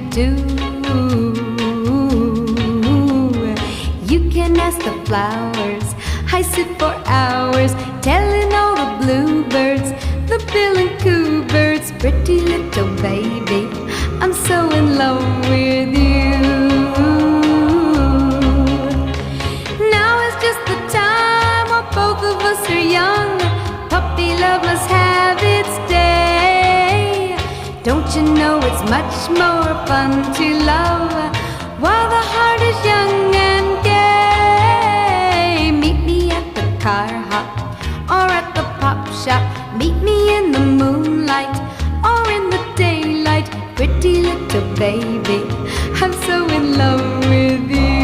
do. You can ask the flowers, I sit for hours telling all the bluebirds, the bill and coo birds, pretty little baby, I'm so in love with you. Now is just the time while both of us are young, puppy love must have its day. Don't you know it's much more fun to love while the heart is young and gay? Meet me at the car hop or at the pop shop, meet me in the moonlight or in the daylight, pretty little baby, I'm so in love with you.